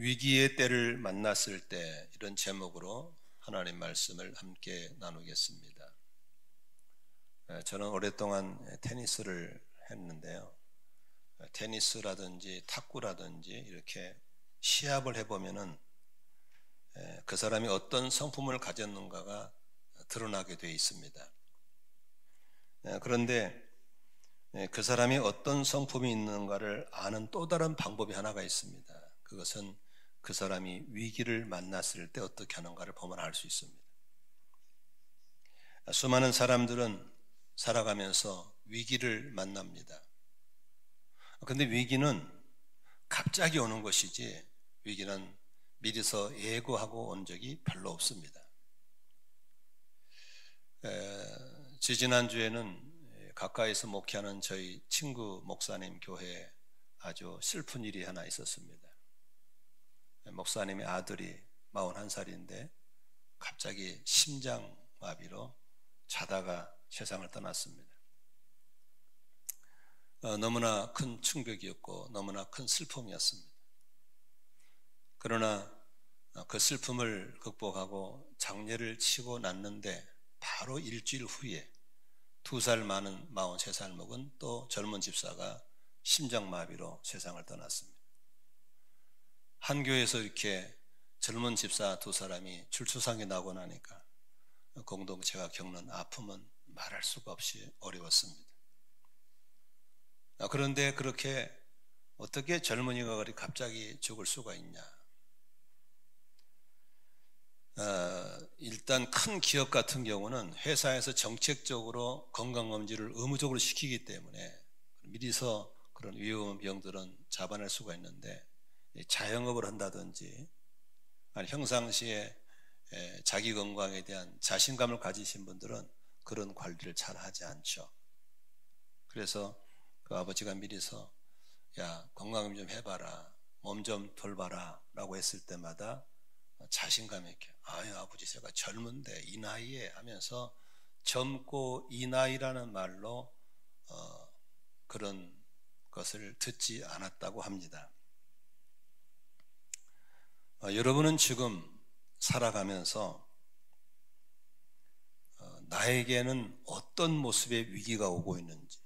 위기의 때를 만났을 때, 이런 제목으로 하나님 말씀을 함께 나누겠습니다. 저는 오랫동안 테니스를 했는데요. 테니스라든지 탁구라든지 이렇게 시합을 해보면은 그 사람이 어떤 성품을 가졌는가가 드러나게 되어 있습니다. 그런데 그 사람이 어떤 성품이 있는가를 아는 또 다른 방법이 하나가 있습니다. 그것은 그 사람이 위기를 만났을 때 어떻게 하는가를 보면 알 수 있습니다. 수많은 사람들은 살아가면서 위기를 만납니다. 그런데 위기는 갑자기 오는 것이지, 위기는 미리서 예고하고 온 적이 별로 없습니다. 지지난주에는 가까이서 목회하는 저희 친구 목사님 교회에 아주 슬픈 일이 하나 있었습니다. 목사님의 아들이 41살인데 갑자기 심장마비로 자다가 세상을 떠났습니다. 너무나 큰 충격이었고 너무나 큰 슬픔이었습니다. 그러나 그 슬픔을 극복하고 장례를 치고 났는데 바로 일주일 후에 2살 많은 43살 먹은 또 젊은 집사가 심장마비로 세상을 떠났습니다. 한 교회에서 이렇게 젊은 집사 2사람이 출수상이 나고 나니까 공동체가 겪는 아픔은 말할 수가 없이 어려웠습니다. 그런데 그렇게 어떻게 젊은이가 그리 갑자기 죽을 수가 있냐? 일단 큰 기업 같은 경우는 회사에서 정책적으로 건강검진을 의무적으로 시키기 때문에 미리서 그런 위험한 병들은 잡아낼 수가 있는데, 자영업을 한다든지 아니 평상시에 자기 건강에 대한 자신감을 가지신 분들은 그런 관리를 잘 하지 않죠. 그래서 그 아버지가 미리서 야, 건강 좀 해봐라, 몸 좀 돌봐라 라고 했을 때마다 자신감 있게, 아유 아버지 제가 젊은데 이 나이에 하면서, 젊고 이 나이라는 말로 그런 것을 듣지 않았다고 합니다. 여러분은 지금 살아가면서 나에게는 어떤 모습의 위기가 오고 있는지,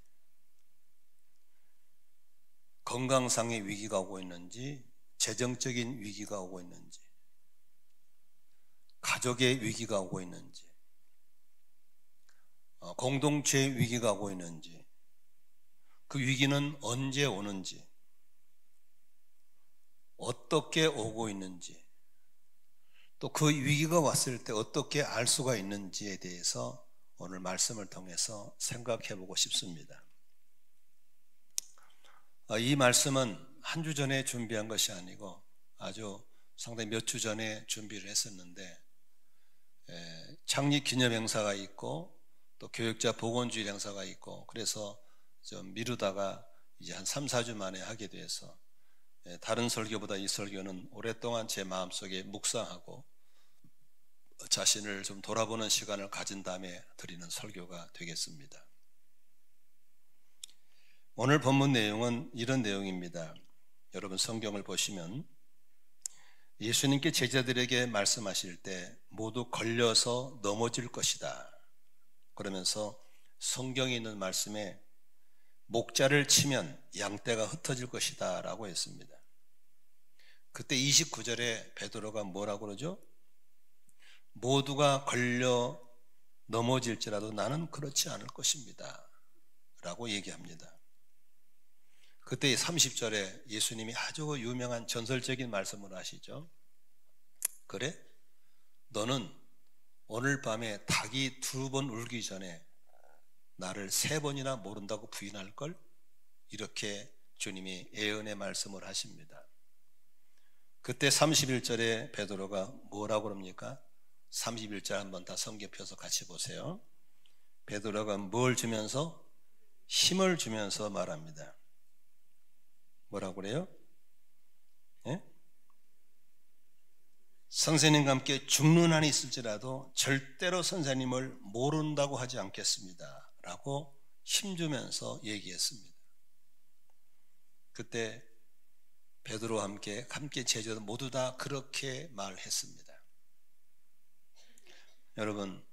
건강상의 위기가 오고 있는지, 재정적인 위기가 오고 있는지, 가족의 위기가 오고 있는지, 공동체의 위기가 오고 있는지, 그 위기는 언제 오는지, 어떻게 오고 있는지, 또 그 위기가 왔을 때 어떻게 알 수가 있는지에 대해서 오늘 말씀을 통해서 생각해 보고 싶습니다. 이 말씀은 한 주 전에 준비한 것이 아니고 아주 상당히 몇 주 전에 준비를 했었는데, 창립 기념 행사가 있고 또 교육자 복원주일 행사가 있고 그래서 좀 미루다가 이제 한 3, 4주 만에 하게 돼서, 다른 설교보다 이 설교는 오랫동안 제 마음속에 묵상하고 자신을 좀 돌아보는 시간을 가진 다음에 드리는 설교가 되겠습니다. 오늘 본문 내용은 이런 내용입니다. 여러분 성경을 보시면 예수님께 제자들에게 말씀하실 때 모두 걸려서 넘어질 것이다 그러면서 성경에 있는 말씀에 목자를 치면 양떼가 흩어질 것이다 라고 했습니다. 그때 29절에 베드로가 뭐라고 그러죠? 모두가 걸려 넘어질지라도 나는 그렇지 않을 것입니다 라고 얘기합니다. 그때 30절에 예수님이 아주 유명한 전설적인 말씀을 하시죠. 그래? 너는 오늘 밤에 닭이 2번 울기 전에 나를 3번이나 모른다고 부인할걸? 이렇게 주님이 예언의 말씀을 하십니다. 그때 31절에 베드로가 뭐라고 그럽니까? 31절 한번 다 성경 펴서 같이 보세요. 베드로가 뭘 주면서? 힘을 주면서 말합니다. 뭐라고 그래요? 예? 선생님과 함께 죽는 한이 있을지라도 절대로 선생님을 모른다고 하지 않겠습니다 라고 힘주면서 얘기했습니다. 그때 베드로와 함께 제자들 모두 다 그렇게 말했습니다. 여러분,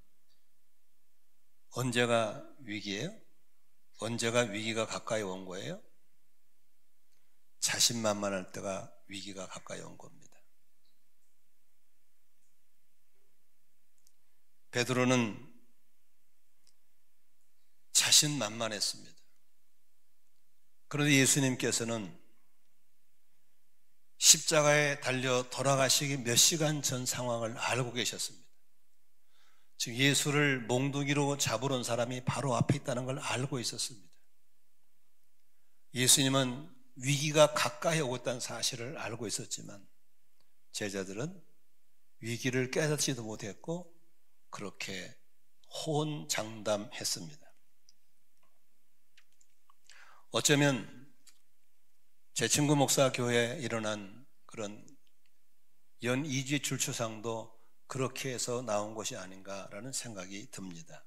언제가 위기예요? 언제가 위기가 가까이 온 거예요? 자신만만할 때가 위기가 가까이 온 겁니다. 베드로는 자신만만했습니다. 그런데 예수님께서는 십자가에 달려 돌아가시기 몇 시간 전 상황을 알고 계셨습니다. 지금 예수를 몽둥이로 잡으러 온 사람이 바로 앞에 있다는 걸 알고 있었습니다. 예수님은 위기가 가까이 오고 있다는 사실을 알고 있었지만 제자들은 위기를 깨닫지도 못했고 그렇게 호언장담했습니다. 어쩌면 제 친구 목사 교회에 일어난 그런 연 2주의 줄초상도 그렇게 해서 나온 것이 아닌가라는 생각이 듭니다.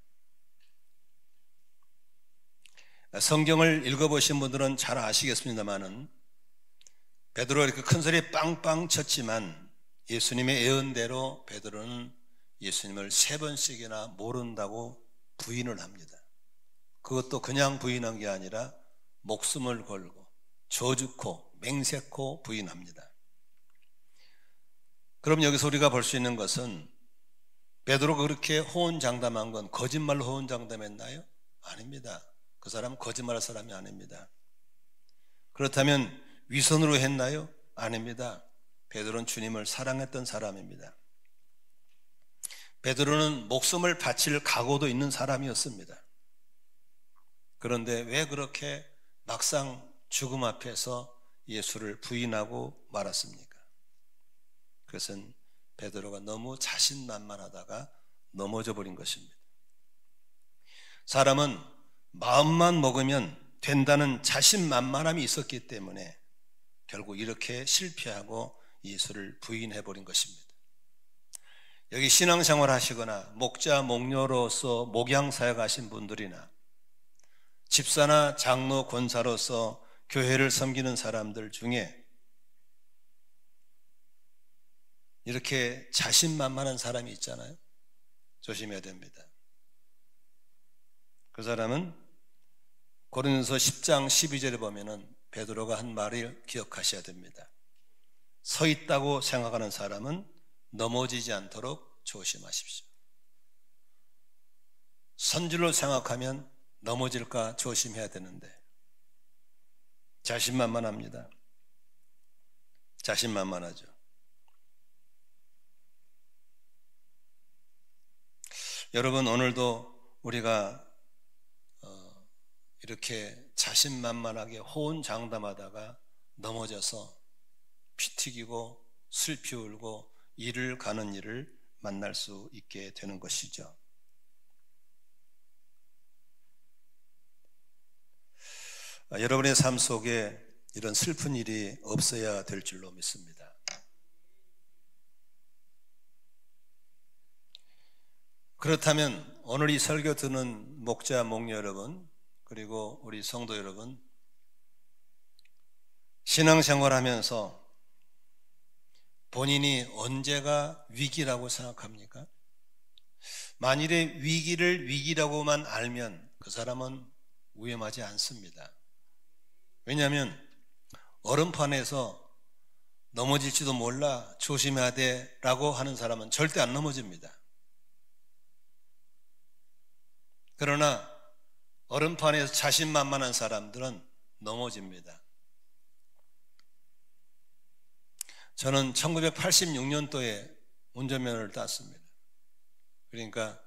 성경을 읽어보신 분들은 잘 아시겠습니다만은 베드로가 이렇게 큰 소리에 빵빵 쳤지만 예수님의 예언대로 베드로는 예수님을 3번씩이나 모른다고 부인을 합니다. 그것도 그냥 부인한 게 아니라 목숨을 걸고 저주코 맹세코 부인합니다. 그럼 여기서 우리가 볼 수 있는 것은 베드로가 그렇게 호언장담한 건 거짓말로 호언장담했나요? 아닙니다. 그 사람은 거짓말할 사람이 아닙니다. 그렇다면 위선으로 했나요? 아닙니다. 베드로는 주님을 사랑했던 사람입니다. 베드로는 목숨을 바칠 각오도 있는 사람이었습니다. 그런데 왜 그렇게 막상 죽음 앞에서 예수를 부인하고 말았습니까? 그것은 베드로가 너무 자신만만하다가 넘어져 버린 것입니다. 사람은 마음만 먹으면 된다는 자신만만함이 있었기 때문에 결국 이렇게 실패하고 예수를 부인해 버린 것입니다. 여기 신앙생활 하시거나 목자, 목녀로서 목양사역 하신 분들이나 집사나 장로, 권사로서 교회를 섬기는 사람들 중에 이렇게 자신만만한 사람이 있잖아요. 조심해야 됩니다. 그 사람은 고린도서 10장 12절에 보면은 베드로가 한 말을 기억하셔야 됩니다. 서 있다고 생각하는 사람은 넘어지지 않도록 조심하십시오. 선 줄로 생각하면 넘어질까 조심해야 되는데 자신만만합니다. 자신만만하죠. 여러분, 오늘도 우리가 이렇게 자신만만하게 호언장담하다가 넘어져서 피 튀기고 슬피 울고 이를 가는 일을 만날 수 있게 되는 것이죠. 여러분의 삶 속에 이런 슬픈 일이 없어야 될 줄로 믿습니다. 그렇다면 오늘 이 설교 듣는 목자, 목녀 여러분, 그리고 우리 성도 여러분, 신앙생활하면서 본인이 언제가 위기라고 생각합니까? 만일에 위기를 위기라고만 알면 그 사람은 위험하지 않습니다. 왜냐하면 얼음판에서 넘어질지도 몰라 조심해야 돼 라고 하는 사람은 절대 안 넘어집니다. 그러나 얼음판에서 자신만만한 사람들은 넘어집니다. 저는 1986년도에 운전면허를 땄습니다. 그러니까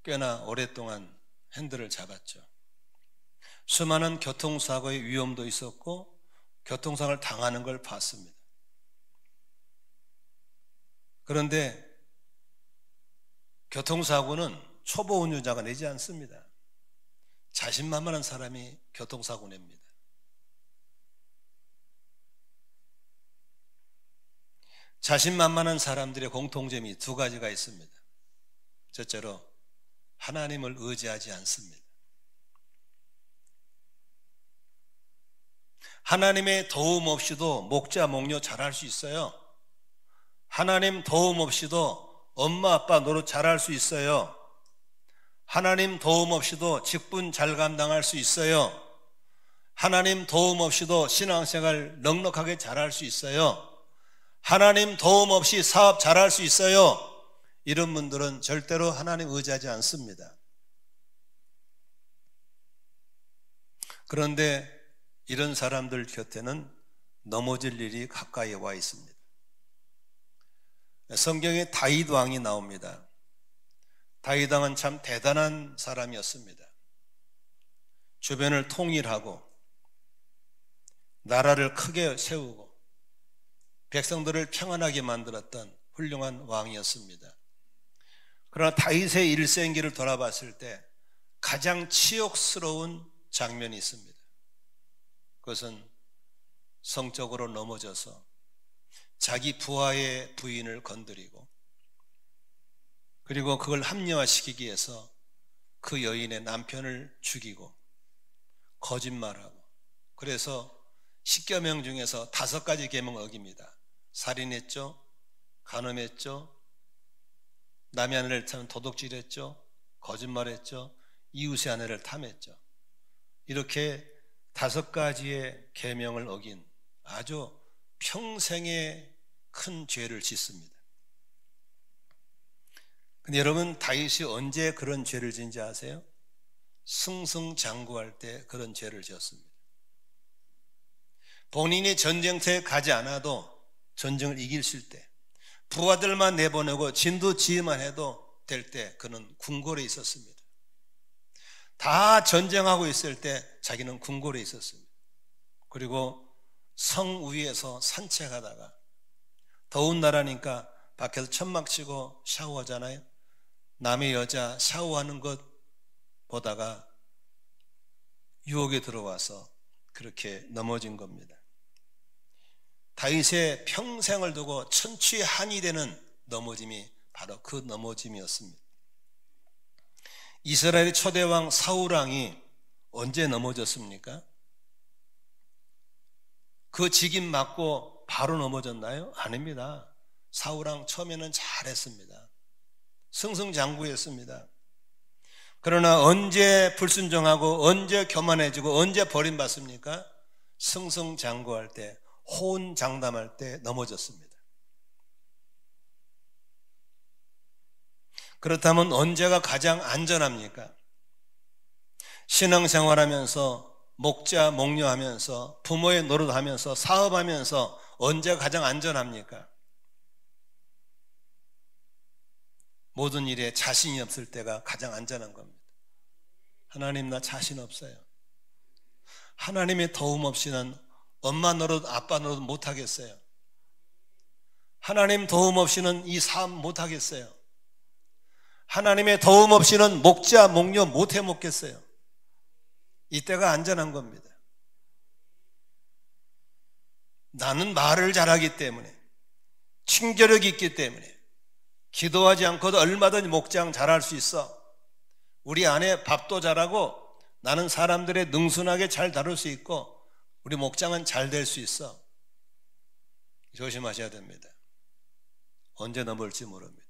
꽤나 오랫동안 핸들을 잡았죠. 수많은 교통사고의 위험도 있었고 교통사고를 당하는 걸 봤습니다. 그런데 교통사고는 초보 운전자가 내지 않습니다. 자신만만한 사람이 교통사고 냅니다. 자신만만한 사람들의 공통점이 2가지가 있습니다. 첫째로 하나님을 의지하지 않습니다. 하나님의 도움 없이도 목자 목녀 잘할 수 있어요. 하나님 도움 없이도 엄마 아빠 노릇 잘할 수 있어요. 하나님 도움 없이도 직분 잘 감당할 수 있어요. 하나님 도움 없이도 신앙생활 넉넉하게 잘할 수 있어요. 하나님 도움 없이 사업 잘할 수 있어요. 이런 분들은 절대로 하나님 의지하지 않습니다. 그런데 이런 사람들 곁에는 넘어질 일이 가까이 와 있습니다. 성경에 다윗 왕이 나옵니다. 다윗 왕은 참 대단한 사람이었습니다. 주변을 통일하고 나라를 크게 세우고 백성들을 평안하게 만들었던 훌륭한 왕이었습니다. 그러나 다윗의 일생기를 돌아봤을 때 가장 치욕스러운 장면이 있습니다. 그것은 성적으로 넘어져서 자기 부하의 부인을 건드리고 그리고 그걸 합리화시키기 위해서 그 여인의 남편을 죽이고 거짓말하고, 그래서 10계명 중에서 5가지 계명을 어깁니다. 살인했죠, 간음했죠, 남의 아내를 탐 도둑질했죠, 거짓말했죠, 이웃의 아내를 탐했죠. 이렇게 5가지의 계명을 어긴 아주 평생의 큰 죄를 짓습니다. 근데 여러분, 다윗이 언제 그런 죄를 지은지 아세요? 승승장구할 때 그런 죄를 지었습니다. 본인이 전쟁터에 가지 않아도 전쟁을 이길 때, 부하들만 내보내고 진두지휘만 해도 될 때 그는 궁궐에 있었습니다. 다 전쟁하고 있을 때 자기는 궁궐에 있었습니다. 그리고 성 위에서 산책하다가, 더운 나라니까 밖에서 천막 치고 샤워하잖아요. 남의 여자 샤워하는 것 보다가 유혹에 들어와서 그렇게 넘어진 겁니다. 다윗의 평생을 두고 천추의 한이 되는 넘어짐이 바로 그 넘어짐이었습니다. 이스라엘의 초대왕 사울왕이 언제 넘어졌습니까? 그 직임 맞고 바로 넘어졌나요? 아닙니다. 사울왕 처음에는 잘했습니다. 승승장구했습니다. 그러나 언제 불순종하고 언제 교만해지고 언제 버림받습니까? 승승장구할 때, 호언장담할 때 넘어졌습니다. 그렇다면 언제가 가장 안전합니까? 신앙생활하면서, 목자 목녀하면서, 부모의 노릇하면서, 사업하면서 언제가 가장 안전합니까? 모든 일에 자신이 없을 때가 가장 안전한 겁니다. 하나님, 나 자신 없어요. 하나님의 도움 없이는 엄마 노릇 아빠 노릇 못하겠어요. 하나님 도움 없이는 이 사업 못하겠어요. 하나님의 도움 없이는 목자 목녀 못해 먹겠어요. 이때가 안전한 겁니다. 나는 말을 잘하기 때문에, 친교력이 있기 때문에 기도하지 않고도 얼마든지 목장 잘할 수 있어. 우리 아내 밥도 잘하고 나는 사람들의 능순하게 잘 다룰 수 있고 우리 목장은 잘 될 수 있어. 조심하셔야 됩니다. 언제 넘어올지 모릅니다.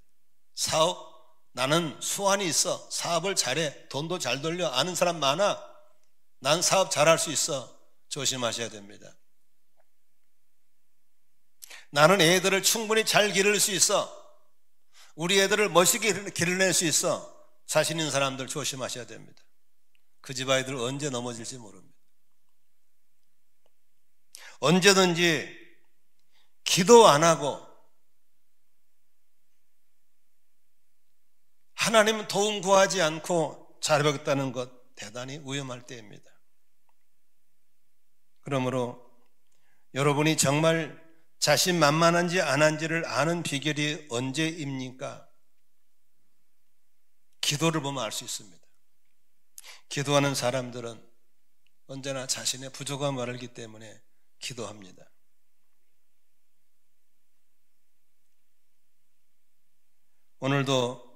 사업, 나는 수완이 있어. 사업을 잘해. 돈도 잘 돌려. 아는 사람 많아. 난 사업 잘할 수 있어. 조심하셔야 됩니다. 나는 애들을 충분히 잘 기를 수 있어. 우리 애들을 멋있게 기르낼 수 있어. 자신 있는 사람들 조심하셔야 됩니다. 그 집 아이들 언제 넘어질지 모릅니다. 언제든지 기도 안 하고 하나님 도움 구하지 않고 잘해보겠다는 것, 대단히 위험할 때입니다. 그러므로 여러분이 정말 자신만만한지 안 한지를 아는 비결이 언제입니까? 기도를 보면 알 수 있습니다. 기도하는 사람들은 언제나 자신의 부족함을 알기 때문에 기도합니다. 오늘도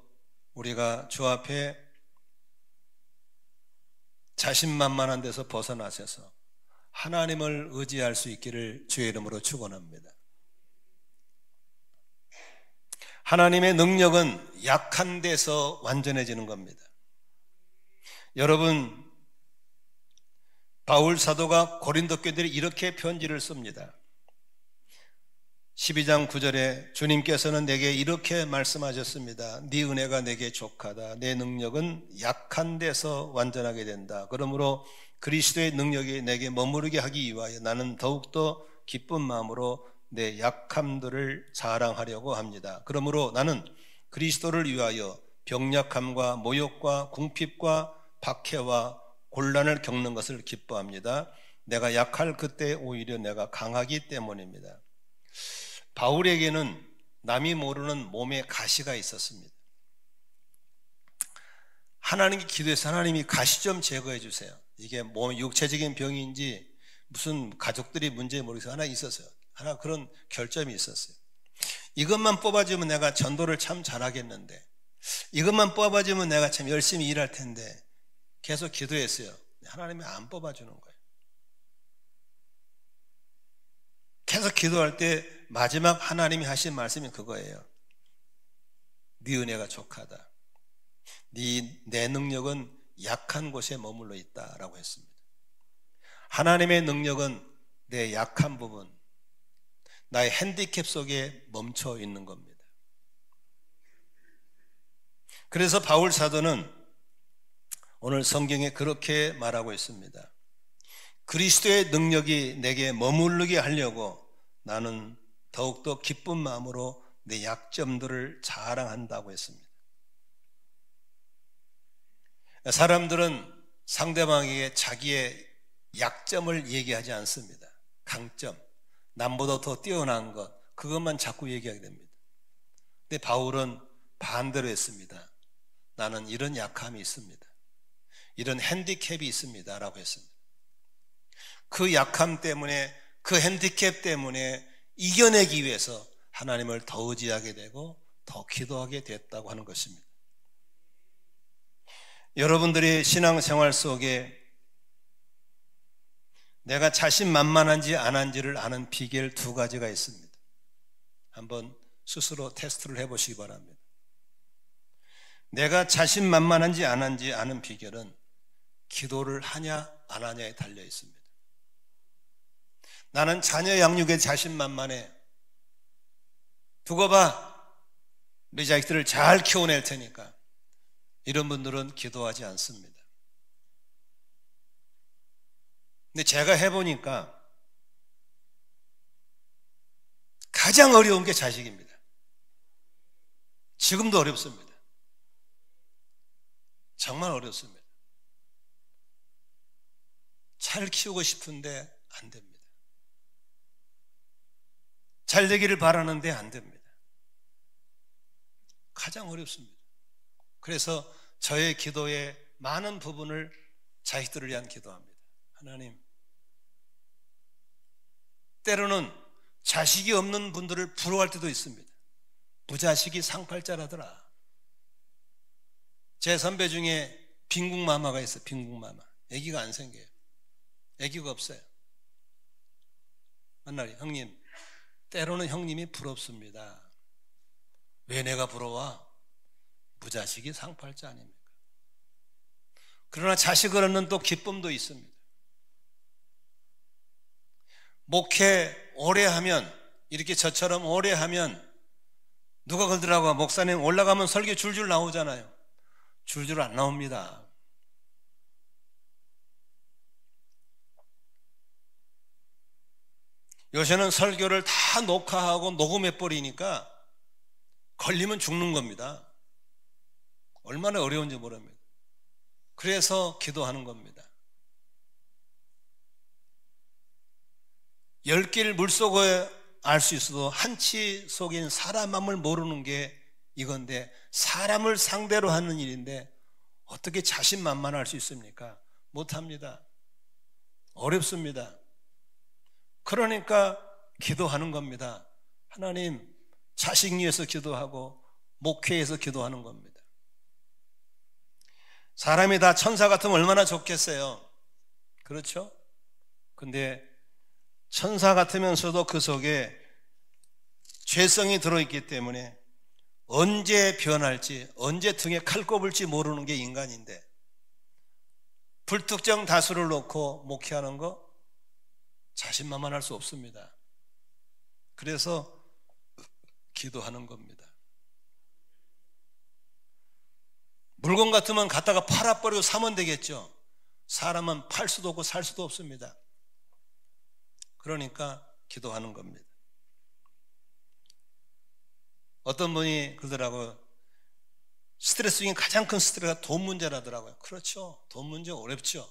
우리가 주 앞에 자신만만한 데서 벗어나셔서 하나님을 의지할 수 있기를 주의 이름으로 축원합니다. 하나님의 능력은 약한 데서 완전해지는 겁니다. 여러분, 바울 사도가 고린도 교회들이 이렇게 편지를 씁니다. 12장 9절에 주님께서는 내게 이렇게 말씀하셨습니다. 네 은혜가 내게 족하다. 내 능력은 약한 데서 완전하게 된다. 그러므로 그리스도의 능력이 내게 머무르게 하기 위하여 나는 더욱더 기쁜 마음으로 내 약함들을 자랑하려고 합니다. 그러므로 나는 그리스도를 위하여 병약함과 모욕과 궁핍과 박해와 곤란을 겪는 것을 기뻐합니다. 내가 약할 그때 오히려 내가 강하기 때문입니다. 바울에게는 남이 모르는 몸에 가시가 있었습니다. 하나님께 기도해서 하나님이 가시 좀 제거해 주세요. 이게 몸 육체적인 병인지 무슨 가족들이 문제 모르겠어요. 하나 있었어요. 하나 그런 결점이 있었어요. 이것만 뽑아주면 내가 전도를 참 잘하겠는데, 이것만 뽑아주면 내가 참 열심히 일할 텐데 계속 기도했어요. 하나님이 안 뽑아주는 거예요. 계속 기도할 때 마지막 하나님이 하신 말씀이 그거예요. 네 은혜가 족하다. 내 능력은 약한 곳에 머물러 있다라고 했습니다. 하나님의 능력은 내 약한 부분, 나의 핸디캡 속에 멈춰 있는 겁니다. 그래서 바울 사도는 오늘 성경에 그렇게 말하고 있습니다. 그리스도의 능력이 내게 머무르게 하려고 나는 더욱더 기쁜 마음으로 내 약점들을 자랑한다고 했습니다. 사람들은 상대방에게 자기의 약점을 얘기하지 않습니다. 강점, 남보다 더 뛰어난 것, 그것만 자꾸 얘기하게 됩니다. 근데 바울은 반대로 했습니다. 나는 이런 약함이 있습니다. 이런 핸디캡이 있습니다 라고 했습니다. 그 약함 때문에, 그 핸디캡 때문에 이겨내기 위해서 하나님을 더 의지하게 되고 더 기도하게 됐다고 하는 것입니다. 여러분들이 신앙생활 속에 내가 자신만만한지 안 한지를 아는 비결 두 가지가 있습니다. 한번 스스로 테스트를 해보시기 바랍니다. 내가 자신만만한지 안 한지 아는 비결은 기도를 하냐 안 하냐에 달려 있습니다. 나는 자녀 양육에 자신만만해. 두고 봐. 우리 자식들을 잘 키워낼 테니까. 이런 분들은 기도하지 않습니다. 근데 제가 해보니까 가장 어려운 게 자식입니다. 지금도 어렵습니다. 정말 어렵습니다. 잘 키우고 싶은데 안 됩니다. 잘 되기를 바라는데 안 됩니다. 가장 어렵습니다. 그래서 저의 기도의 많은 부분을 자식들을 위한 기도합니다. 하나님, 때로는 자식이 없는 분들을 부러워할 때도 있습니다. 부자식이 상팔자라더라. 제 선배 중에 빈국마마가 있어요. 빈국마마. 아기가 안 생겨요. 아기가 없어요. 만나리 형님, 때로는 형님이 부럽습니다. 왜 내가 부러워? 부자식이 상팔자 아닙니까? 그러나 자식을 얻는 또 기쁨도 있습니다. 목회 오래 하면, 이렇게 저처럼 오래 하면 누가 그러더라고요. 목사님 올라가면 설교 줄줄 나오잖아요. 줄줄 안 나옵니다. 요새는 설교를 다 녹화하고 녹음해버리니까 걸리면 죽는 겁니다. 얼마나 어려운지 모릅니다. 그래서 기도하는 겁니다. 10길 물속에 알 수 있어도 한치 속인 사람 마음을 모르는 게 이건데, 사람을 상대로 하는 일인데 어떻게 자신만만할 수 있습니까? 못합니다. 어렵습니다. 그러니까 기도하는 겁니다. 하나님, 자식 위해서 기도하고 목회에서 기도하는 겁니다. 사람이 다 천사 같으면 얼마나 좋겠어요. 그렇죠? 근데 천사 같으면서도 그 속에 죄성이 들어있기 때문에 언제 변할지, 언제 등에 칼 꼽을지 모르는 게 인간인데, 불특정 다수를 놓고 목회하는 거 자신만만할 수 없습니다. 그래서 기도하는 겁니다. 물건 같으면 갖다가 팔아버리고 사면 되겠죠. 사람은 팔 수도 없고 살 수도 없습니다. 그러니까 기도하는 겁니다. 어떤 분이 그러더라고요. 스트레스 중에 가장 큰 스트레스가 돈 문제라더라고요. 그렇죠. 돈 문제 어렵죠.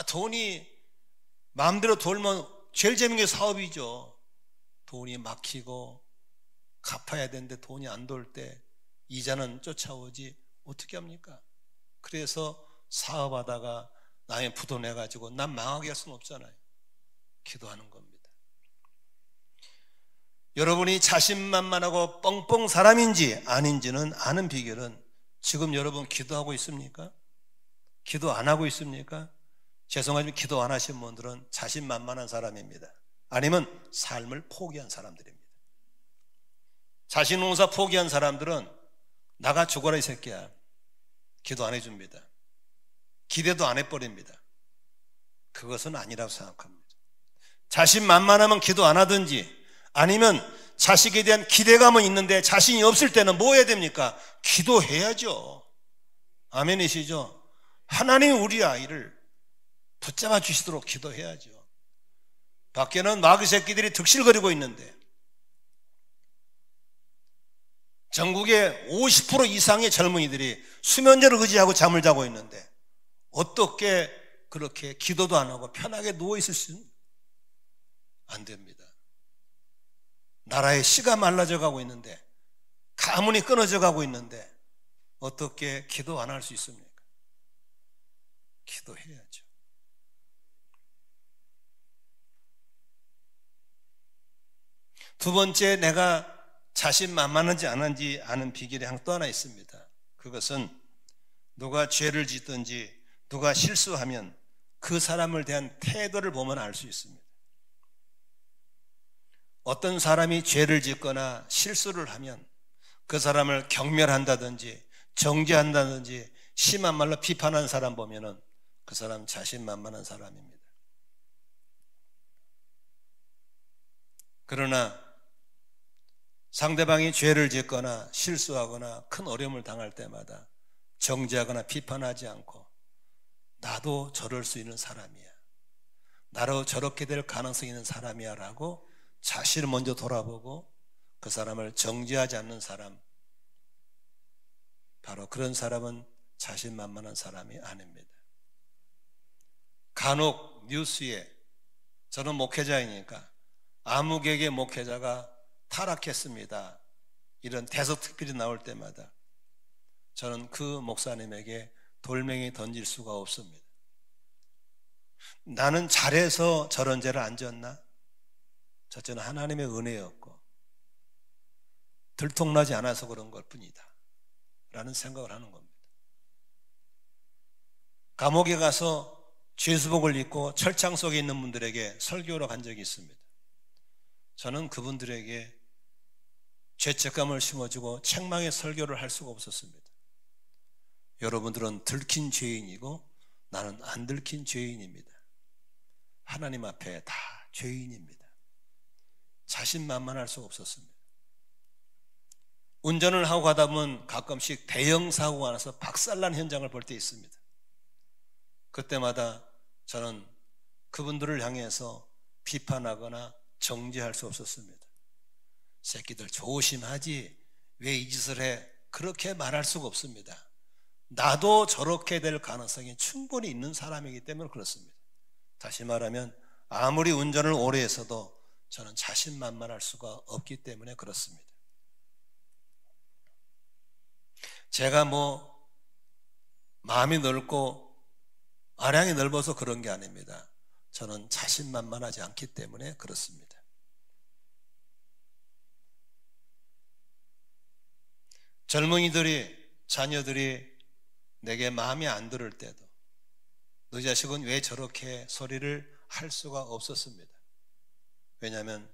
돈이 마음대로 돌면 제일 재밌는 게 사업이죠. 돈이 막히고 갚아야 되는데 돈이 안 돌 때 이자는 쫓아오지 어떻게 합니까? 그래서 사업하다가 남의 부도 내가지고 난 망하게 할 수는 없잖아요. 기도하는 겁니다. 여러분이 자신만만하고 뻥뻥 사람인지 아닌지는 아는 비결은 지금 여러분 기도하고 있습니까? 기도 안 하고 있습니까? 죄송하지만 기도 안 하신 분들은 자신만만한 사람입니다. 아니면 삶을 포기한 사람들입니다. 자신농사 포기한 사람들은 나가 죽어라 이 새끼야. 기도 안 해줍니다. 기대도 안 해버립니다. 그것은 아니라고 생각합니다. 자신만만하면 기도 안 하든지 아니면 자식에 대한 기대감은 있는데 자신이 없을 때는 뭐 해야 됩니까? 기도해야죠. 아멘이시죠? 하나님이 우리 아이를 붙잡아 주시도록 기도해야죠. 밖에는 마귀 새끼들이 득실거리고 있는데 전국의 50% 이상의 젊은이들이 수면제를 의지하고 잠을 자고 있는데 어떻게 그렇게 기도도 안 하고 편하게 누워있을 수는 안 됩니다. 나라의 씨가 말라져 가고 있는데 가문이 끊어져 가고 있는데 어떻게 기도 안 할 수 있습니까? 기도해야죠. 두 번째, 내가 자신만만한지 안 한지 아는 비결이 또 하나 있습니다. 그것은 누가 죄를 짓든지 누가 실수하면 그 사람을 대한 태도를 보면 알 수 있습니다. 어떤 사람이 죄를 짓거나 실수를 하면 그 사람을 경멸한다든지 정죄한다든지 심한 말로 비판하는 사람 보면은 그 사람 자신만만한 사람입니다. 그러나 상대방이 죄를 짓거나 실수하거나 큰 어려움을 당할 때마다 정죄하거나 비판하지 않고 나도 저럴 수 있는 사람이야, 나로 저렇게 될 가능성이 있는 사람이야 라고 자신을 먼저 돌아보고 그 사람을 정죄하지 않는 사람, 바로 그런 사람은 자신만만한 사람이 아닙니다. 간혹 뉴스에 저는 목회자이니까 아무개의 목회자가 타락했습니다, 이런 대서특필이 나올 때마다 저는 그 목사님에게 돌멩이 던질 수가 없습니다. 나는 잘해서 저런 죄를 안 졌나? 저는 하나님의 은혜였고 들통나지 않아서 그런 것 뿐이다 라는 생각을 하는 겁니다. 감옥에 가서 죄수복을 입고 철창 속에 있는 분들에게 설교로 간 적이 있습니다. 저는 그분들에게 죄책감을 심어주고 책망의 설교를 할 수가 없었습니다. 여러분들은 들킨 죄인이고 나는 안 들킨 죄인입니다. 하나님 앞에 다 죄인입니다. 자신만만할 수 없었습니다. 운전을 하고 가다 보면 가끔씩 대형 사고가 나서 박살난 현장을 볼 때 있습니다. 그때마다 저는 그분들을 향해서 비판하거나 정죄할 수 없었습니다. 새끼들 조심하지, 왜 이 짓을 해, 그렇게 말할 수가 없습니다. 나도 저렇게 될 가능성이 충분히 있는 사람이기 때문에 그렇습니다. 다시 말하면 아무리 운전을 오래 했어도 저는 자신만만할 수가 없기 때문에 그렇습니다. 제가 마음이 넓고 아량이 넓어서 그런 게 아닙니다. 저는 자신만만하지 않기 때문에 그렇습니다. 젊은이들이, 자녀들이 내게 마음에 안 들을 때도 너희 자식은 왜 저렇게 소리를 할 수가 없었습니다. 왜냐하면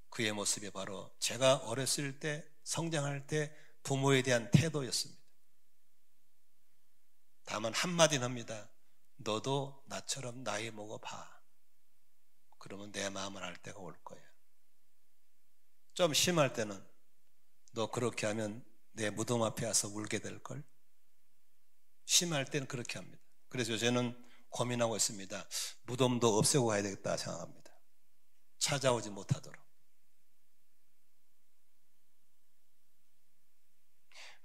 그의 모습이 바로 제가 어렸을 때, 성장할 때 부모에 대한 태도였습니다. 다만 한마디는 합니다. 너도 나처럼 나이 먹어봐. 그러면 내 마음을 알 때가 올 거야. 좀 심할 때는 너 그렇게 하면 내 무덤 앞에 와서 울게 될걸. 심할 때는 그렇게 합니다. 그래서 저는 고민하고 있습니다. 무덤도 없애고 가야 되겠다 생각합니다. 찾아오지 못하도록.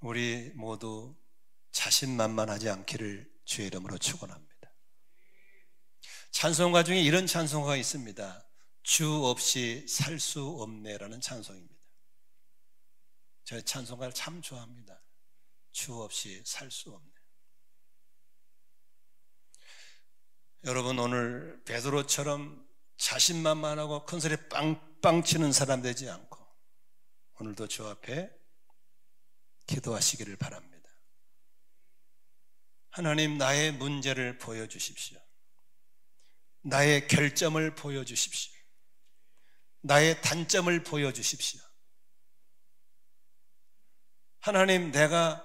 우리 모두 자신만만하지 않기를 주의 이름으로 축원합니다. 찬송가 중에 이런 찬송가가 있습니다. 주 없이 살 수 없네라는 찬송입니다. 제가 찬송가를 참 좋아합니다. 주 없이 살 수 없네. 여러분, 오늘 베드로처럼 자신만만하고 큰 소리 빵빵 치는 사람 되지 않고 오늘도 주 앞에 기도하시기를 바랍니다. 하나님, 나의 문제를 보여주십시오. 나의 결점을 보여주십시오. 나의 단점을 보여주십시오. 하나님, 내가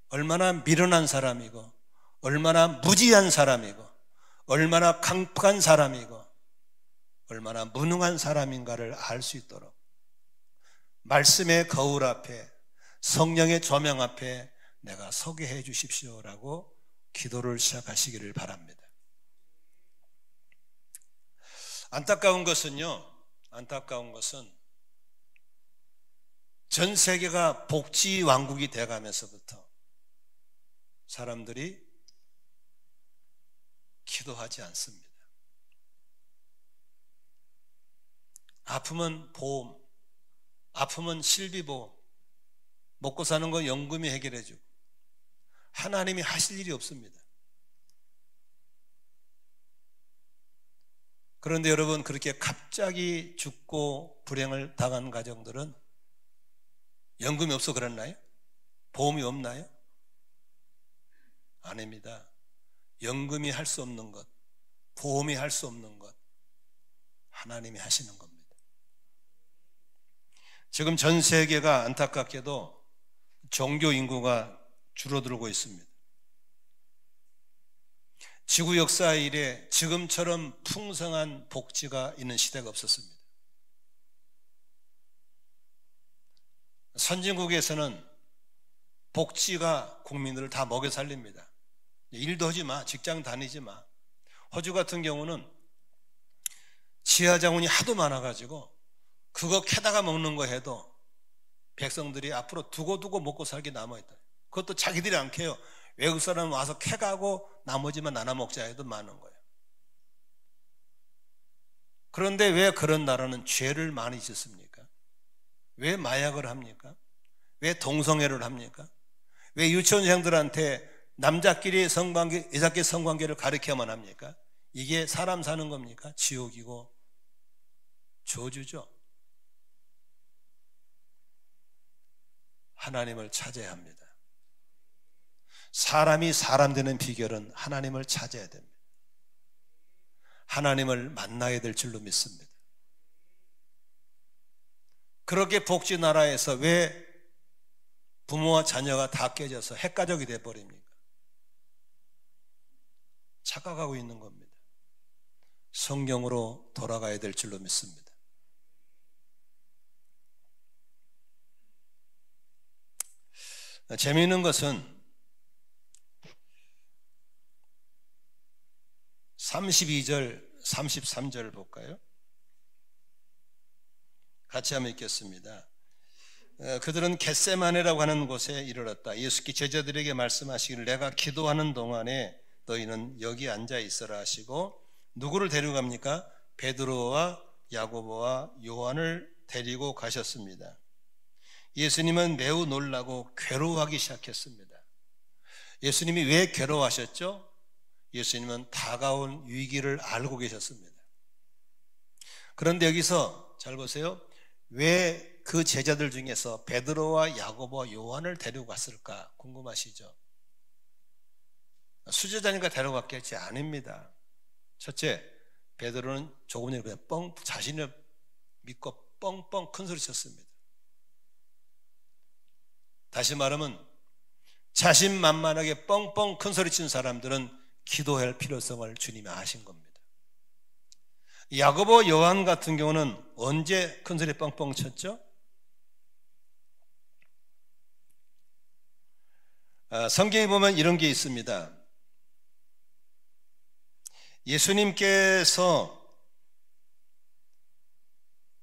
얼마나 미련한 사람이고 얼마나 무지한 사람이고 얼마나 강팍한 사람이고 얼마나 무능한 사람인가를 알 수 있도록 말씀의 거울 앞에, 성령의 조명 앞에 내가 서게 해 주십시오라고 기도를 시작하시기를 바랍니다. 안타까운 것은 전 세계가 복지 왕국이 돼가면서부터 사람들이 기도하지 않습니다. 아프면 보험, 아프면 실비보험, 먹고 사는 건 연금이 해결해주고 하나님이 하실 일이 없습니다. 그런데 여러분, 그렇게 갑자기 죽고 불행을 당한 가정들은 연금이 없어 그랬나요? 보험이 없나요? 아닙니다. 연금이 할 수 없는 것, 보험이 할 수 없는 것, 하나님이 하시는 겁니다. 지금 전 세계가 안타깝게도 종교 인구가 줄어들고 있습니다. 지구 역사 이래 지금처럼 풍성한 복지가 있는 시대가 없었습니다. 선진국에서는 복지가 국민들을 다 먹여 살립니다. 일도 하지 마, 직장 다니지 마. 호주 같은 경우는 지하자원이 하도 많아가지고 그거 캐다가 먹는 거 해도 백성들이 앞으로 두고두고 먹고 살게 남아있다. 그것도 자기들이 안 캐요. 외국 사람 와서 캐가고 나머지만 나눠 먹자 해도 많은 거예요. 그런데 왜 그런 나라는 죄를 많이 짓습니까? 왜 마약을 합니까? 왜 동성애를 합니까? 왜 유치원생들한테 남자끼리 성관계, 여자끼리 성관계를 가르쳐야만 합니까? 이게 사람 사는 겁니까? 지옥이고 저주죠. 하나님을 찾아야 합니다. 사람이 사람 되는 비결은 하나님을 찾아야 됩니다. 하나님을 만나야 될 줄로 믿습니다. 그렇게 복지 나라에서 왜 부모와 자녀가 다 깨져서 핵가족이 돼버립니까? 착각하고 있는 겁니다. 성경으로 돌아가야 될 줄로 믿습니다. 재미있는 것은 32절, 33절 볼까요? 같이 한번 읽겠습니다. 그들은 겟세마네라고 하는 곳에 이르렀다. 예수께 제자들에게 말씀하시기를 내가 기도하는 동안에 너희는 여기 앉아 있어라 하시고 누구를 데려갑니까? 베드로와 야고보와 요한을 데리고 가셨습니다. 예수님은 매우 놀라고 괴로워하기 시작했습니다. 예수님이 왜 괴로워하셨죠? 예수님은 다가온 위기를 알고 계셨습니다. 그런데 여기서 잘 보세요. 왜 그 제자들 중에서 베드로와 야고보와 요한을 데리고 갔을까 궁금하시죠? 수제자니까 데려갔겠지. 아닙니다. 첫째, 베드로는 조금 전에 그냥 자신을 믿고 뻥뻥 큰 소리 쳤습니다. 다시 말하면 자신만만하게 뻥뻥 큰 소리 친 사람들은 기도할 필요성을 주님이 아신 겁니다. 야고보, 요한 같은 경우는 언제 큰 소리 뻥뻥 쳤죠? 성경에 보면 이런 게 있습니다. 예수님께서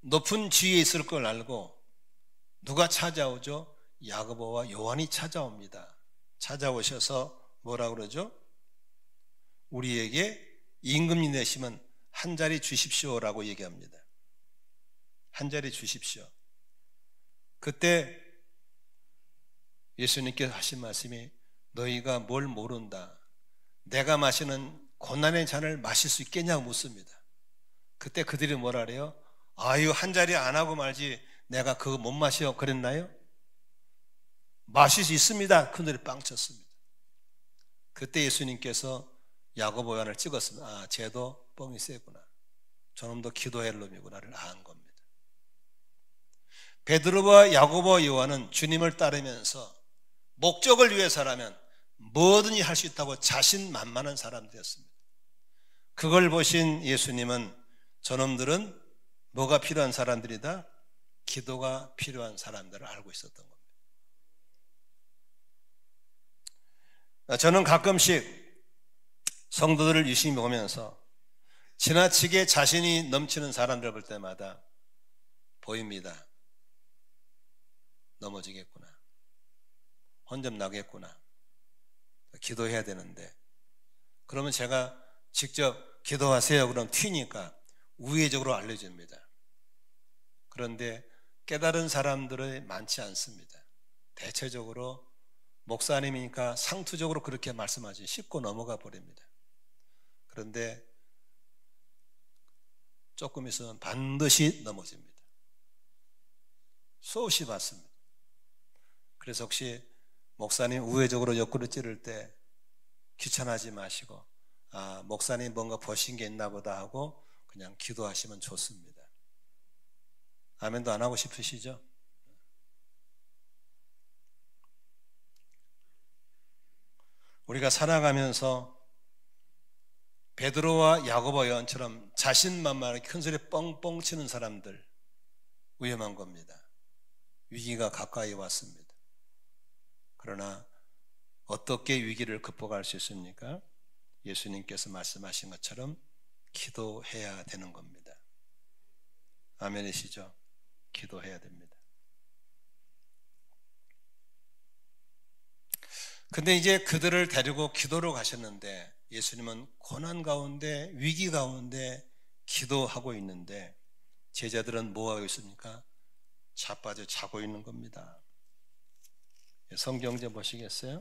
높은 지위에 있을 걸 알고 누가 찾아오죠? 야고보와 요한이 찾아옵니다. 찾아오셔서 뭐라 그러죠? 우리에게 임금이 내시면 한 자리 주십시오라고 얘기합니다. 한 자리 주십시오. 그때 예수님께서 하신 말씀이 너희가 뭘 모른다. 내가 마시는 고난의 잔을 마실 수 있겠냐고 묻습니다. 그때 그들이 뭐라 그래요? 아유, 한 자리 안 하고 말지 내가 그거 못 마셔 그랬나요? 마실 수 있습니다. 그들이 빵 쳤습니다. 그때 예수님께서 야고보 요한을 찍었습니다. 아, 쟤도 뻥이 세구나. 저놈도 기도할 놈이구나를 안 겁니다. 베드로와 야고보 요한은 주님을 따르면서 목적을 위해서라면 뭐든지 할 수 있다고 자신만만한 사람들이었습니다. 그걸 보신 예수님은 저놈들은 뭐가 필요한 사람들이다? 기도가 필요한 사람들을 알고 있었던 겁니다. 저는 가끔씩 성도들을 유심히 보면서 지나치게 자신이 넘치는 사람들을 볼 때마다 보입니다. 넘어지겠구나. 혼점 나겠구나. 기도해야 되는데. 그러면 제가 직접 기도하세요. 그럼 튀니까 우회적으로 알려줍니다. 그런데 깨달은 사람들은 많지 않습니다. 대체적으로 목사님이니까 상투적으로 그렇게 말씀하지 짚고 넘어가 버립니다. 그런데 조금 있으면 반드시 넘어집니다. 수없이 봤습니다. 그래서 혹시 목사님 우회적으로 옆구리 찌를 때 귀찮아하지 마시고 아, 목사님 뭔가 보신 게 있나 보다 하고 그냥 기도하시면 좋습니다. 아멘도 안 하고 싶으시죠? 우리가 살아가면서 베드로와 야고보 요한처럼 자신만만하게 큰 소리 뻥뻥 치는 사람들 위험한 겁니다. 위기가 가까이 왔습니다. 그러나 어떻게 위기를 극복할 수 있습니까? 예수님께서 말씀하신 것처럼 기도해야 되는 겁니다. 아멘이시죠? 기도해야 됩니다. 근데 이제 그들을 데리고 기도로 가셨는데 예수님은 고난 가운데 위기 가운데 기도하고 있는데 제자들은 뭐하고 있습니까? 자빠져 자고 있는 겁니다. 성경제 보시겠어요?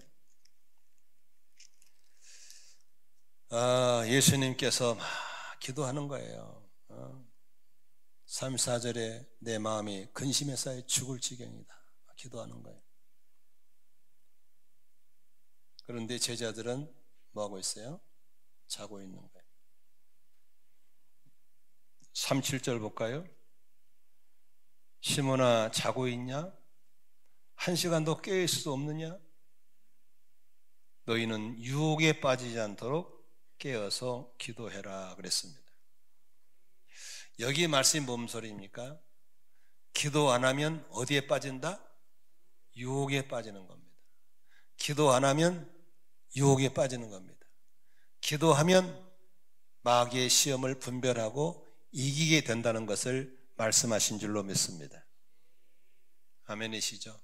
예수님께서 막 기도하는 거예요. 34절에 내 마음이 근심에 쌓여 죽을 지경이다. 기도하는 거예요. 그런데 제자들은 뭐하고 있어요? 자고 있는 거예요. 37절 볼까요? 시몬아 자고 있냐? 한 시간도 깨어있을 수 없느냐? 너희는 유혹에 빠지지 않도록 깨어서 기도해라 그랬습니다. 여기 말씀이 뭔 소리입니까? 기도 안 하면 어디에 빠진다? 유혹에 빠지는 겁니다. 기도 안 하면 유혹에 빠지는 겁니다. 기도하면 마귀의 시험을 분별하고 이기게 된다는 것을 말씀하신 줄로 믿습니다. 아멘이시죠?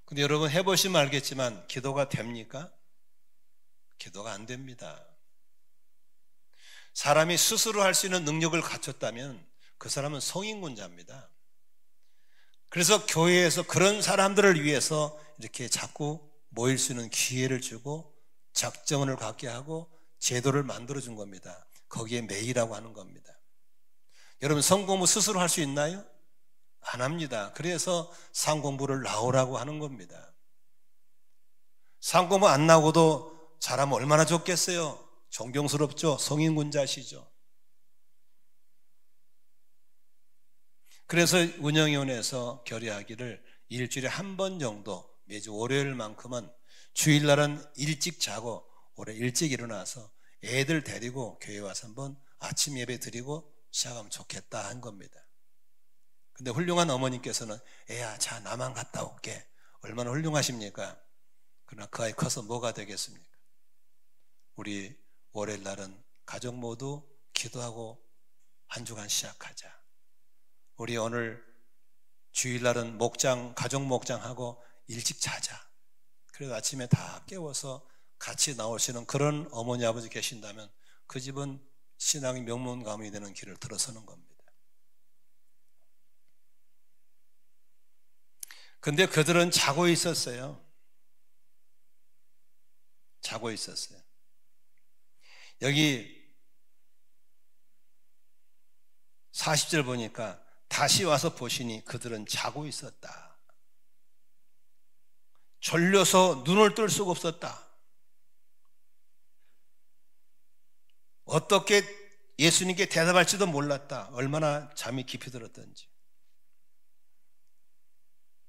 근데 여러분 해보시면 알겠지만 기도가 됩니까? 기도가 안 됩니다. 사람이 스스로 할 수 있는 능력을 갖췄다면 그 사람은 성인군자입니다. 그래서 교회에서 그런 사람들을 위해서 이렇게 자꾸 모일 수 있는 기회를 주고 작정을 갖게 하고 제도를 만들어준 겁니다. 거기에 매이라고 하는 겁니다. 여러분 성공부 스스로 할 수 있나요? 안 합니다. 그래서 상공부를 나오라고 하는 겁니다. 상공부 안 나오고도 잘하면 얼마나 좋겠어요. 존경스럽죠. 성인군자시죠. 그래서 운영위원회에서 결의하기를 일주일에 한 번 정도 매주 월요일만큼은 주일날은 일찍 자고 올해 일찍 일어나서 애들 데리고 교회 와서 한번 아침 예배 드리고 시작하면 좋겠다 한 겁니다. 근데 훌륭한 어머님께서는 애야 자 나만 갔다 올게. 얼마나 훌륭하십니까? 그러나 그 아이 커서 뭐가 되겠습니까? 우리 월요일 날은 가족 모두 기도하고 한 주간 시작하자. 우리 오늘 주일날은 목장, 가족 목장하고 일찍 자자. 그래서 아침에 다 깨워서 같이 나오시는 그런 어머니 아버지 계신다면 그 집은 신앙이 명문가문이 되는 길을 들어서는 겁니다. 근데 그들은 자고 있었어요. 자고 있었어요. 여기 40절 보니까 다시 와서 보시니 그들은 자고 있었다. 졸려서 눈을 뜰 수가 없었다. 어떻게 예수님께 대답할지도 몰랐다. 얼마나 잠이 깊이 들었던지.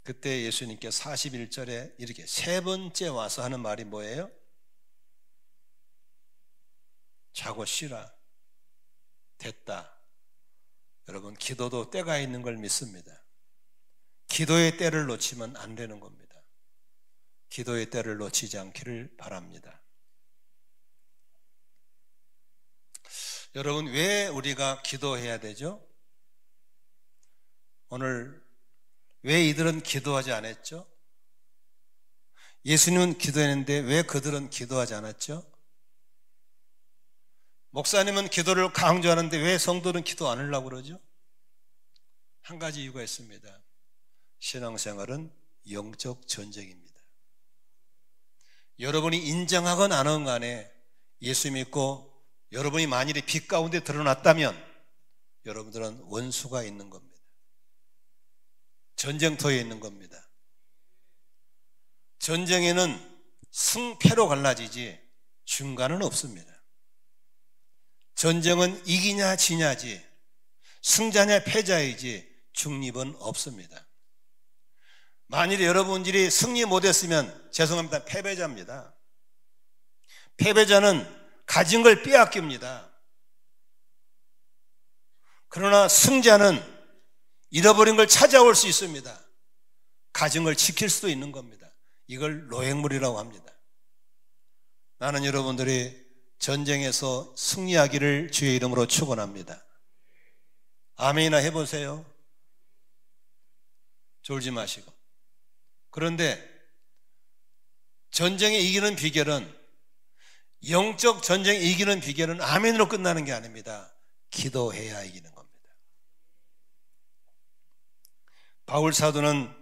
그때 예수님께 41절에 이렇게 세 번째 와서 하는 말이 뭐예요? 자고 쉬라. 됐다. 여러분, 기도도 때가 있는 걸 믿습니다. 기도의 때를 놓치면 안 되는 겁니다. 기도의 때를 놓치지 않기를 바랍니다. 여러분, 왜 우리가 기도해야 되죠? 오늘 왜 이들은 기도하지 않았죠? 예수님은 기도했는데 왜 그들은 기도하지 않았죠? 목사님은 기도를 강조하는데 왜 성도는 기도 안 하려고 그러죠? 한 가지 이유가 있습니다. 신앙생활은 영적 전쟁입니다. 여러분이 인정하건 안 하건 간에 예수 믿고 여러분이 만일에 빛 가운데 드러났다면 여러분들은 원수가 있는 겁니다. 전쟁터에 있는 겁니다. 전쟁에는 승패로 갈라지지 중간은 없습니다. 전쟁은 이기냐 지냐지 승자냐 패자이지 중립은 없습니다. 만일 여러분들이 승리 못했으면 죄송합니다. 패배자입니다. 패배자는 가진 걸 빼앗깁니다. 그러나 승자는 잃어버린 걸 찾아올 수 있습니다. 가진 걸 지킬 수도 있는 겁니다. 이걸 노획물이라고 합니다. 나는 여러분들이 전쟁에서 승리하기를 주의 이름으로 축원합니다. 아멘이나 해보세요. 졸지 마시고. 그런데 전쟁에 이기는 비결은, 영적 전쟁에 이기는 비결은 아멘으로 끝나는 게 아닙니다. 기도해야 이기는 겁니다. 바울 사도는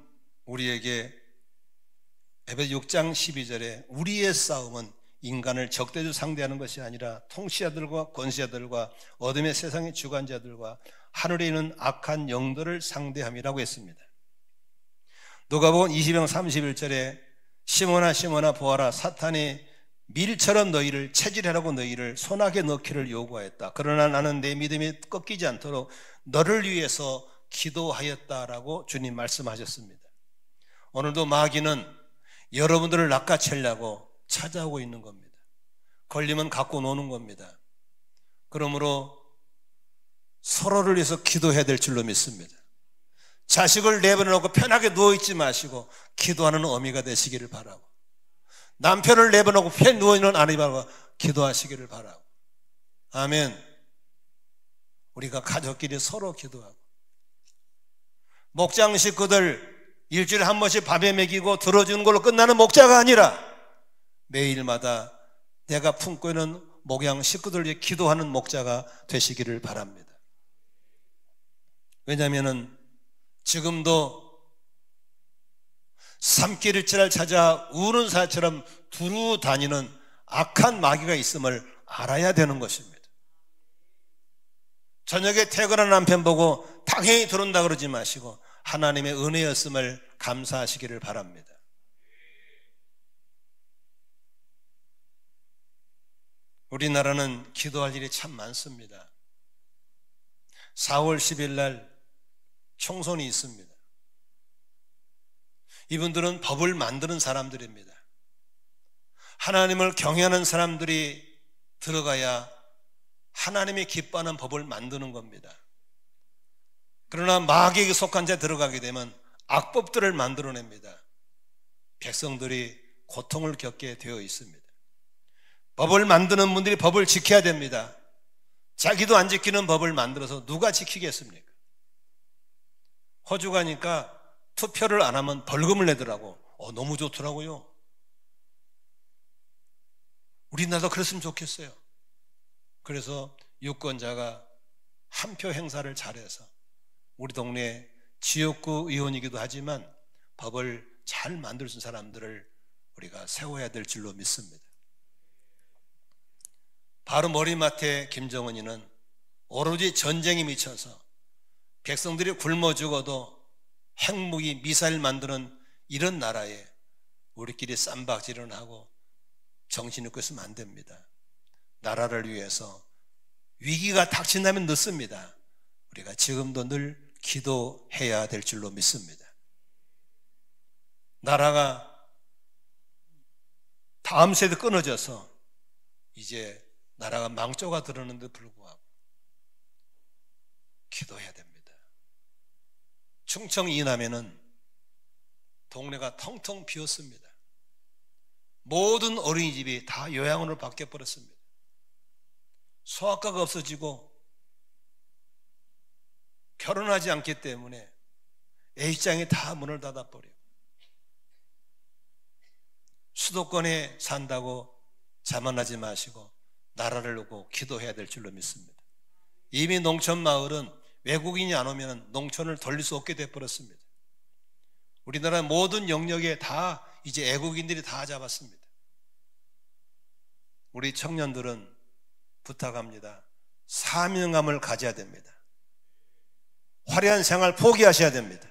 우리에게 에베소 6장 12절에 우리의 싸움은 인간을 적대적으로 상대하는 것이 아니라 통치자들과 권세자들과 어둠의 세상의 주관자들과 하늘에 있는 악한 영들을 상대함이라고 했습니다. 누가복음 20장 31절에 시몬아 시몬아 보아라, 사탄이 밀처럼 너희를 체질하라고 너희를 손아귀에 넣기를 요구하였다. 그러나 나는 내 믿음이 꺾이지 않도록 너를 위해서 기도하였다라고 주님 말씀하셨습니다. 오늘도 마귀는 여러분들을 낚아채려고 찾아오고 있는 겁니다. 걸리면 갖고 노는 겁니다. 그러므로 서로를 위해서 기도해야 될 줄로 믿습니다. 자식을 내버려놓고 편하게 누워있지 마시고 기도하는 어미가 되시기를 바라고, 남편을 내버려놓고 편히 누워있는 아내가 기도하시기를 바라고. 아멘. 우리가 가족끼리 서로 기도하고, 목장 식구들 일주일에 한 번씩 밥에 먹이고 들어주는 걸로 끝나는 목자가 아니라 매일마다 내가 품고 있는 목양 식구들 위해 기도하는 목자가 되시기를 바랍니다. 왜냐하면 지금도 산길일지를 찾아 우는 사처럼 두루 다니는 악한 마귀가 있음을 알아야 되는 것입니다. 저녁에 퇴근한 남편 보고 당연히 들어온다 그러지 마시고 하나님의 은혜였음을 감사하시기를 바랍니다. 우리나라는 기도할 일이 참 많습니다. 4월 10일 날 총선이 있습니다. 이분들은 법을 만드는 사람들입니다. 하나님을 경외하는 사람들이 들어가야 하나님이 기뻐하는 법을 만드는 겁니다. 그러나 마귀에게 속한 자에 들어가게 되면 악법들을 만들어냅니다. 백성들이 고통을 겪게 되어 있습니다. 법을 만드는 분들이 법을 지켜야 됩니다. 자기도 안 지키는 법을 만들어서 누가 지키겠습니까? 호주 가니까 투표를 안 하면 벌금을 내더라고. 너무 좋더라고요. 우리나라도 그랬으면 좋겠어요. 그래서 유권자가 한 표 행사를 잘해서 우리 동네 지역구 의원이기도 하지만 법을 잘 만들 수 있는 사람들을 우리가 세워야 될 줄로 믿습니다. 바로 머리맡에 김정은이는 오로지 전쟁에 미쳐서 백성들이 굶어 죽어도 핵무기 미사일 만드는 이런 나라에 우리끼리 쌈박질을 하고 정신없고 있으면 안 됩니다. 나라를 위해서 위기가 닥친다면 늦습니다. 우리가 지금도 늘 기도해야 될 줄로 믿습니다. 나라가 다음 세대 끊어져서 이제 나라가 망조가 들었는데 불구하고 기도해야 됩니다. 충청 이남에는 동네가 텅텅 비었습니다. 모든 어린이집이 다 요양원으로 바뀌어버렸습니다. 소아과가 없어지고 결혼하지 않기 때문에 A장이 다 문을 닫아버리고 수도권에 산다고 자만하지 마시고 나라를 놓고 기도해야 될 줄로 믿습니다. 이미 농촌 마을은 외국인이 안 오면 농촌을 돌릴 수 없게 되어버렸습니다. 우리나라 모든 영역에 다 이제 애국인들이 다 잡았습니다. 우리 청년들은 부탁합니다. 사명감을 가져야 됩니다. 화려한 생활 포기하셔야 됩니다.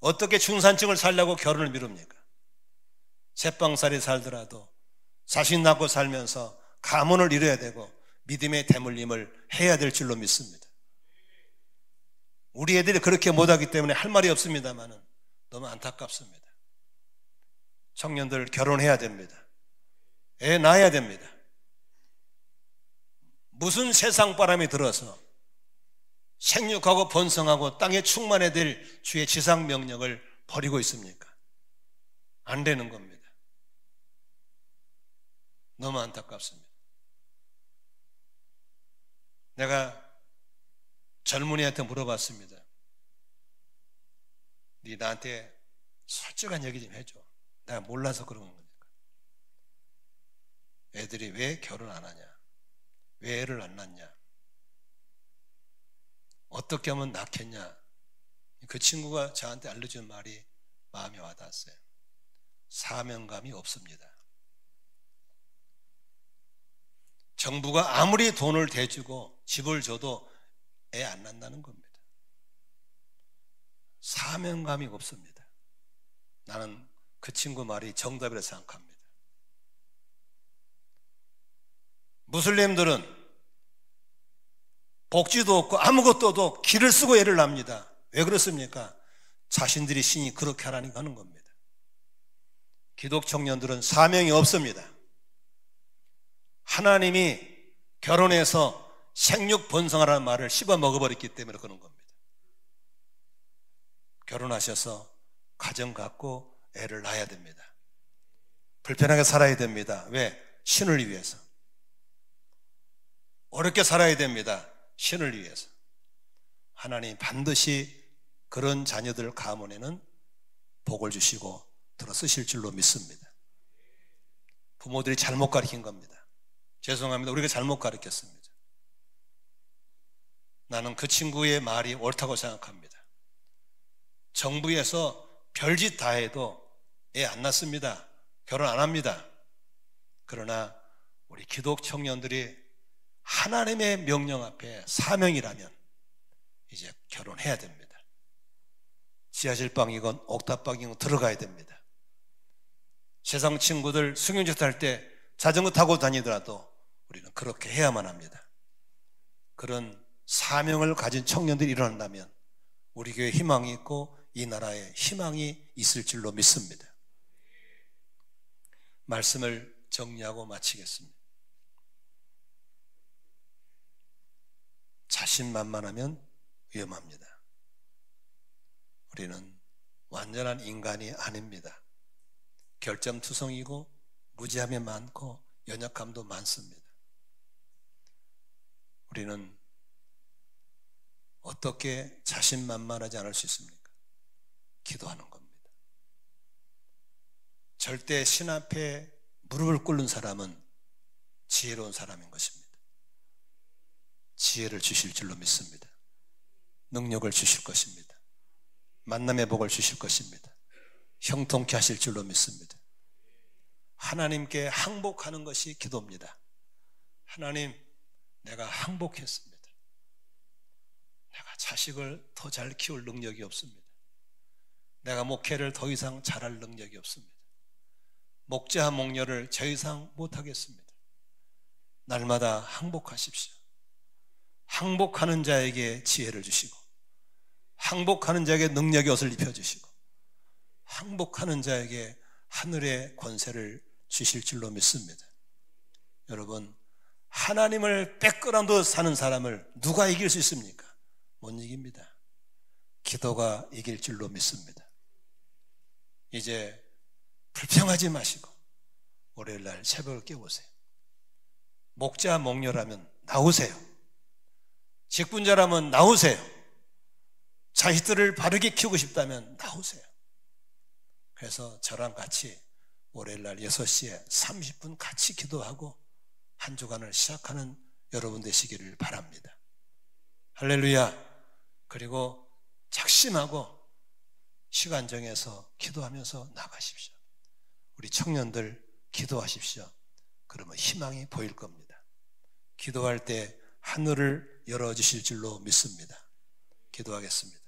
어떻게 중산층을 살려고 결혼을 미룹니까? 새빵살이 살더라도 자식 낳고 살면서 가문을 이뤄야 되고 믿음의 대물림을 해야 될 줄로 믿습니다. 우리 애들이 그렇게 못하기 때문에 할 말이 없습니다만은 너무 안타깝습니다. 청년들 결혼해야 됩니다. 애 낳아야 됩니다. 무슨 세상 바람이 들어서 생육하고 번성하고 땅에 충만해야 될 주의 지상 명령을 버리고 있습니까? 안 되는 겁니다. 너무 안타깝습니다. 내가 젊은이한테 물어봤습니다. 네 나한테 솔직한 얘기 좀 해줘. 내가 몰라서 그런 거니까. 애들이 왜 결혼 안 하냐? 왜 애를 안 낳냐? 어떻게 하면 낳겠냐? 그 친구가 저한테 알려준 말이 마음에 와닿았어요. 사명감이 없습니다. 정부가 아무리 돈을 대주고 집을 줘도 애 안 낳는다는 겁니다. 사명감이 없습니다. 나는 그 친구 말이 정답이라고 생각합니다. 무슬림들은 복지도 없고 아무것도 없고 길을 쓰고 애를 낳습니다. 왜 그렇습니까? 자신들이 신이 그렇게 하라니까 하는 겁니다. 기독 청년들은 사명이 없습니다. 하나님이 결혼해서 생육 번성하라는 말을 씹어 먹어버렸기 때문에 그런 겁니다. 결혼하셔서 가정 갖고 애를 낳아야 됩니다. 불편하게 살아야 됩니다. 왜? 신을 위해서. 어렵게 살아야 됩니다. 신을 위해서. 하나님 반드시 그런 자녀들 가문에는 복을 주시고 들어 쓰실 줄로 믿습니다. 부모들이 잘못 가르친 겁니다. 죄송합니다. 우리가 잘못 가르쳤습니다. 나는 그 친구의 말이 옳다고 생각합니다. 정부에서 별짓 다 해도 애 안 낳습니다. 결혼 안 합니다. 그러나 우리 기독 청년들이 하나님의 명령 앞에 사명이라면 이제 결혼해야 됩니다. 지하실방이건 옥탑방이건 들어가야 됩니다. 세상 친구들 승용차 탈 때 자전거 타고 다니더라도 우리는 그렇게 해야만 합니다. 그런 사명을 가진 청년들이 일어난다면 우리 교회에 희망이 있고 이 나라에 희망이 있을 줄로 믿습니다. 말씀을 정리하고 마치겠습니다. 자신만만하면 위험합니다. 우리는 완전한 인간이 아닙니다. 결점투성이고 무지함이 많고 연약함도 많습니다. 우리는 어떻게 자신만만하지 않을 수 있습니까? 기도하는 겁니다. 절대 신 앞에 무릎을 꿇는 사람은 지혜로운 사람인 것입니다. 지혜를 주실 줄로 믿습니다. 능력을 주실 것입니다. 만남의 복을 주실 것입니다. 형통케 하실 줄로 믿습니다. 하나님께 항복하는 것이 기도입니다. 하나님, 내가 항복했습니다. 내가 자식을 더 잘 키울 능력이 없습니다. 내가 목회를 더 이상 잘할 능력이 없습니다. 목자 목녀를 더 이상 못하겠습니다. 날마다 항복하십시오. 항복하는 자에게 지혜를 주시고, 항복하는 자에게 능력의 옷을 입혀주시고, 항복하는 자에게 하늘의 권세를 주실 줄로 믿습니다. 여러분, 하나님을 빼끌어도 사는 사람을 누가 이길 수 있습니까? 못 이깁니다. 기도가 이길 줄로 믿습니다. 이제 불평하지 마시고 월요일날 새벽을 깨우세요. 목자 목녀라면 나오세요. 직분자라면 나오세요. 자식들을 바르게 키우고 싶다면 나오세요. 그래서 저랑 같이 월요일날 6시에 30분 같이 기도하고 한 주간을 시작하는 여러분 되시기를 바랍니다. 할렐루야. 그리고 작심하고 시간 정해서 기도하면서 나가십시오. 우리 청년들 기도하십시오. 그러면 희망이 보일 겁니다. 기도할 때 하늘을 열어주실 줄로 믿습니다. 기도하겠습니다.